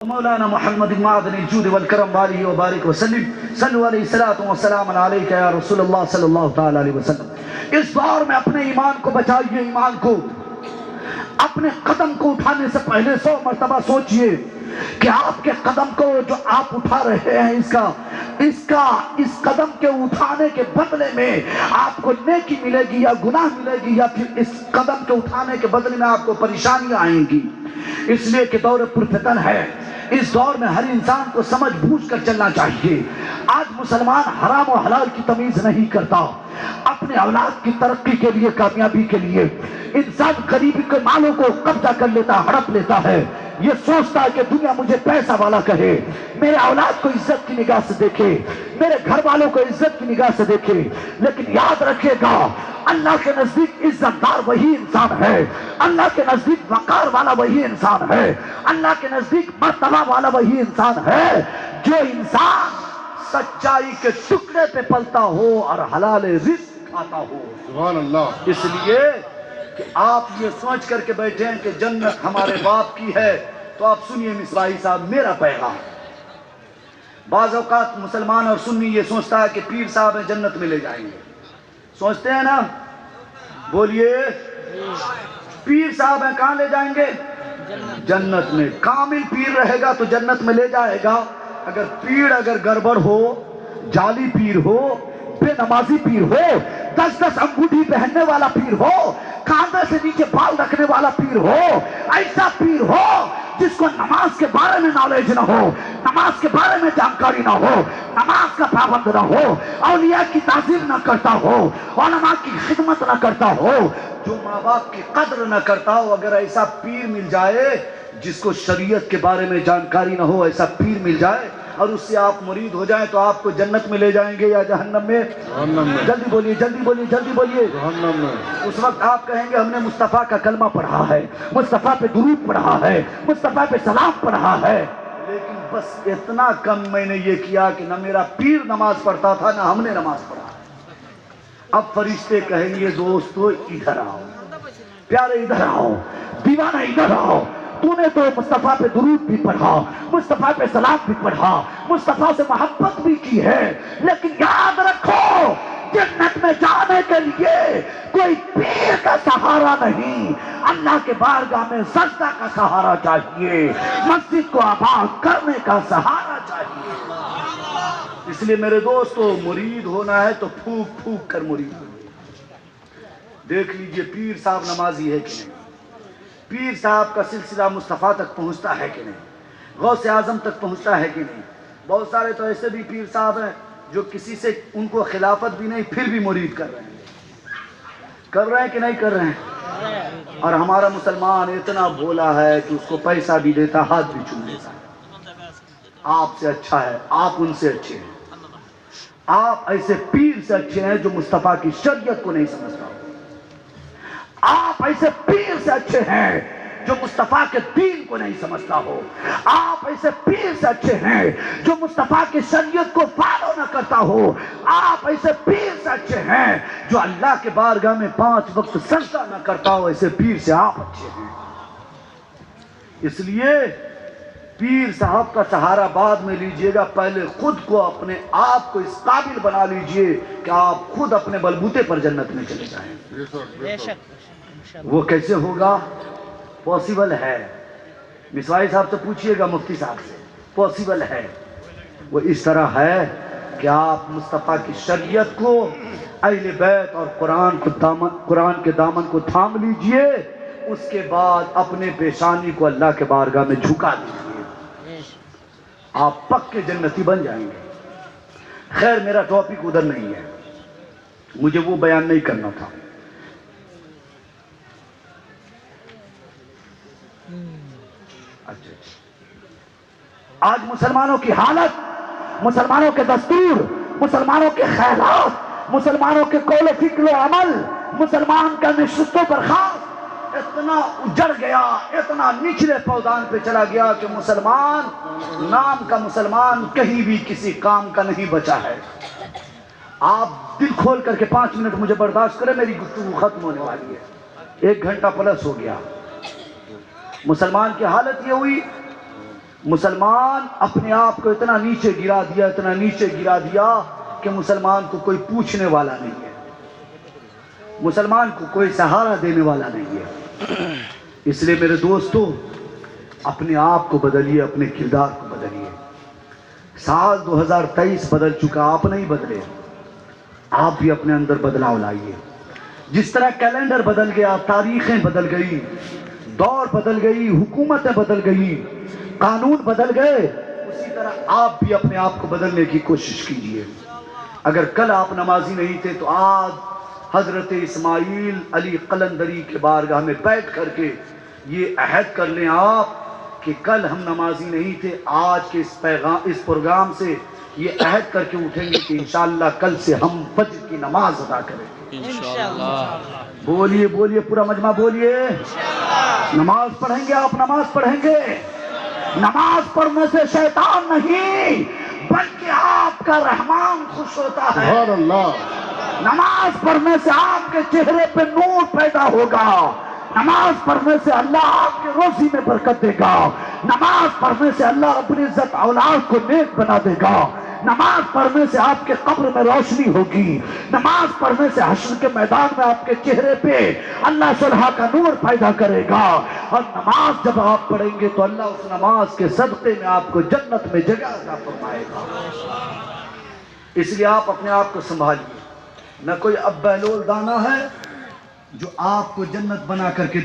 مولانا محمد معدن الجود والکرم والیہ وبارک وسلم صلو علیہ الصلوۃ والسلام علیک یا رسول اللہ صلی اللہ تعالی علیہ وسلم۔ اس دور میں اپنے ایمان کو بچائیے، ایمان کو، اپنے قدم کو اٹھانے سے پہلے 100 مرتبہ سوچئے کہ آپ کے قدم کو جو آپ اٹھا رہے ہیں اس قدم کے اٹھانے کے بدلے میں آپ کو نیکی ملے گی یا گناہ ملے گی، یا پھر اس قدم کے اٹھانے کے بدلے میں آپ کو پریشانیاں آئیں گی۔ اس لیے کہ دور پرفتن ہے، اس دور میں ہر انسان کو سمجھ بوجھ کر چلنا چاہیے۔ آج مسلمان حرام و حلال کی تمیز نہیں کرتا، اپنے اولاد کی ترقی کے لیے، کامیابی کے لیے انسان غریبی کے مالوں کو قبضہ کر لیتا، ہڑپ لیتا ہے۔ یہ سوچتا ہے کہ دنیا مجھے پیسہ والا کہے، میرے اولاد کو عزت کی نگاہ سے دیکھے، میرے گھر والوں کو عزت کی نگاہ سے دیکھے۔ لیکن یاد رکھے گا، اللہ کے نزدیک عزت دار وہی انسان ہے، اللہ کے نزدیک وقار والا وہی انسان ہے، اللہ کے نزدیک مرتبہ والا وہی انسان ہے جو انسان سچائی کے ٹکڑے پہ پلتا ہو اور حلال رزق کھاتا ہو۔ سبحان اللہ۔ اس لیے کہ آپ یہ سوچ کر کے بیٹھے ہیں کہ جنت ہمارے باپ کی ہے، تو آپ سنیے مصباحی صاحب میرا پیغام۔ بعض اوقات مسلمان اور سنی یہ سوچتا ہے کہ پیر صاحب ہیں جنت میں لے جائیں گے، سوچتے ہیں نا؟ بولیے، پیر صاحب ہیں کہاں لے جائیں گے؟ جنت میں۔ کامل پیر رہے گا تو جنت میں لے جائے گا۔ اگر پیر گڑبڑ ہو، جعلی پیر ہو، بے نمازی پیر ہو، 10 انگوٹھی پہننے والا پیر ہو، کاندھے سے نیچے بال رکھنے والا پیر ہو، ایسا پیر ہو جس کو نماز کے بارے میں نالج نہ ہو، نماز کے بارے میں جانکاری نہ ہو، نماز کا پابند نہ ہو، اولیاء کی تعظیم نہ کرتا ہو، علماء کی خدمت نہ کرتا ہو، جو ماں باپ کی قدر نہ کرتا ہو، اگر ایسا پیر مل جائے جس کو شریعت کے بارے میں جانکاری نہ ہو، ایسا پیر مل جائے اور اس سے آپ مرید ہو جائیں تو آپ کو جنت میں لے جائیں گے یا جہنم میں؟ جہنم میں۔ جلدی بولیے، جلدی بولیے، جلدی بولیے۔ جہنم میں۔ اس وقت آپ کہیں گے ہم نے مصطفیٰ کا کلمہ پڑھا ہے، مصطفیٰ پہ درود پڑھا ہے، مصطفیٰ پہ سلام پڑھا ہے، لیکن بس اتنا کم میں نے یہ کیا کہ نہ میرا پیر نماز پڑھتا تھا نہ ہم نے نماز پڑھا۔ اب فرشتے کہیں گے دوستو ادھر آؤ، پیارے ادھر آؤ، دیوانہ ادھر آؤ، تو نے تو مصطفیٰ پہ درود بھی پڑھا، مصطفیٰ پہ سلام بھی پڑھا، مصطفیٰ سے محبت بھی کی ہے، لیکن یاد رکھو جنت میں جانے کے لیے کوئی پیر کا سہارا نہیں، اللہ کے بارگاہ میں سجدہ کا سہارا چاہیے، مسجد کو آباد کرنے کا سہارا چاہیے۔ اس لیے میرے دوستو، مرید ہونا ہے تو پھوک پھوک کر مرید ہونا۔ دیکھ لیجئے پیر صاحب نمازی ہے کہ نہیں، پیر صاحب کا سلسلہ مصطفیٰ تک پہنچتا ہے کہ نہیں، غوث اعظم تک پہنچتا ہے کہ نہیں۔ بہت سارے تو ایسے بھی پیر صاحب ہیں جو کسی سے ان کو خلافت بھی نہیں پھر بھی مرید کر رہے ہیں کہ نہیں کر رہے ہیں؟ اور ہمارا مسلمان اتنا بھولا ہے کہ اس کو پیسہ بھی دیتا، ہاتھ بھی چوم لیتا ہے۔ آپ سے اچھا ہے، آپ ان سے اچھے ہیں، آپ ایسے پیر سے اچھے ہیں جو مصطفیٰ کی شریعت کو نہیں سمجھتا ہو، آپ ایسے پیر سے اچھے ہیں جو مصطفیٰ کے دین کو نہیں سمجھتا ہو، آپ ایسے پیر سے اچھے ہیں جو مصطفیٰ کی شریعت کو فالو نہ کرتا ہو، آپ ایسے پیر سے اچھے ہیں جو اللہ کے بارگاہ میں 5 وقت سجدہ نہ کرتا ہو، ایسے پیر سے آپ اچھے ہیں۔ اس لیے پیر صاحب کا سہارا بعد میں لیجئے گا، پہلے خود کو اپنے آپ کو اس قابل بنا لیجئے کہ آپ خود اپنے بلبوتے پر جنت میں چلے جائیں۔ وہ کیسے ہوگا؟ پاسیبل ہے، مصباحی صاحب سے پوچھئے گا، مفتی صاحب سے، پاسیبل ہے۔ وہ اس طرح ہے کہ آپ مصطفیٰ کی شریعت کو، اہل بیت اور قرآن کے دامن کو تھام لیجئے، اس کے بعد اپنے پیشانی کو اللہ کے بارگاہ میں جھکا دیجئے، آپ پکے جنتی بن جائیں گے۔ خیر میرا ٹاپک ادھر نہیں ہے، مجھے وہ بیان نہیں کرنا تھا۔ آج مسلمانوں کی حالت، مسلمانوں کے دستور، مسلمانوں کے خیالات، مسلمانوں کے قول و فکر و عمل، مسلمان کا نشست و برخاست اتنا اجڑ گیا، اتنا نچلے پودان پہ چلا گیا کہ مسلمان نام کا مسلمان کہیں بھی کسی کام کا نہیں بچا ہے۔ آپ دل کھول کر کے 5 منٹ مجھے برداشت کریں، میری گفتگو ختم ہونے والی ہے، 1 گھنٹہ پلس ہو گیا۔ مسلمان کی حالت یہ ہوئی مسلمان اپنے آپ کو اتنا نیچے گرا دیا، اتنا نیچے گرا دیا کہ مسلمان کو کوئی پوچھنے والا نہیں ہے، مسلمان کو کوئی سہارا دینے والا نہیں ہے۔ اس لیے میرے دوستو، اپنے آپ کو بدلیے، اپنے کردار کو بدلیے۔ سال 2023 بدل چکا، آپ نہیں بدلے، آپ بھی اپنے اندر بدلاؤ لائیے۔ جس طرح کیلنڈر بدل گیا، تاریخیں بدل گئی، دور بدل گئی، حکومتیں بدل گئی، قانون بدل گئے، اسی طرح آپ بھی اپنے آپ کو بدلنے کی کوشش کیجئے۔ اگر کل آپ نمازی نہیں تھے تو آج حضرت اسماعیل علی قلندری کے بارگاہ میں بیٹھ کر کے یہ عہد کر لیں آپ کہ کل ہم نمازی نہیں تھے، آج کے اس پروگرام سے یہ عہد کر کے اٹھیں گے کہ انشاءاللہ کل سے ہم فجر کی نماز ادا کریں گے۔ انشاءاللہ۔ بولیے بولیے، پورا مجمع بولیے، نماز پڑھیں گے، آپ نماز پڑھیں گے۔ نماز پڑھنے سے شیطان نہیں بلکہ آپ کا رحمان خوش ہوتا ہے۔ سبحان اللہ۔ نماز پڑھنے سے آپ کے چہرے پہ نور پیدا ہوگا، نماز پڑھنے سے اللہ آپ کے روزی میں برکت دے گا، نماز پڑھنے سے اللہ رب العزت اولاد کو نیک بنا دے گا، نماز پڑھنے سے آپ کے قبر میں روشنی ہوگی، نماز پڑھنے سے حشر کے میدان میں آپ کے چہرے پہ اللہ صلح کا نور پیدا کرے گا، اور نماز جب آپ پڑھیں گے تو اللہ اس نماز کے صدقے میں آپ کو جنت میں جگہ عطا فرمائے گا۔ اس لیے آپ اپنے آپ کو سنبھالیے، نہ کوئی اب بہلول دانا ہے جو آپ کو جنت بنا کر کے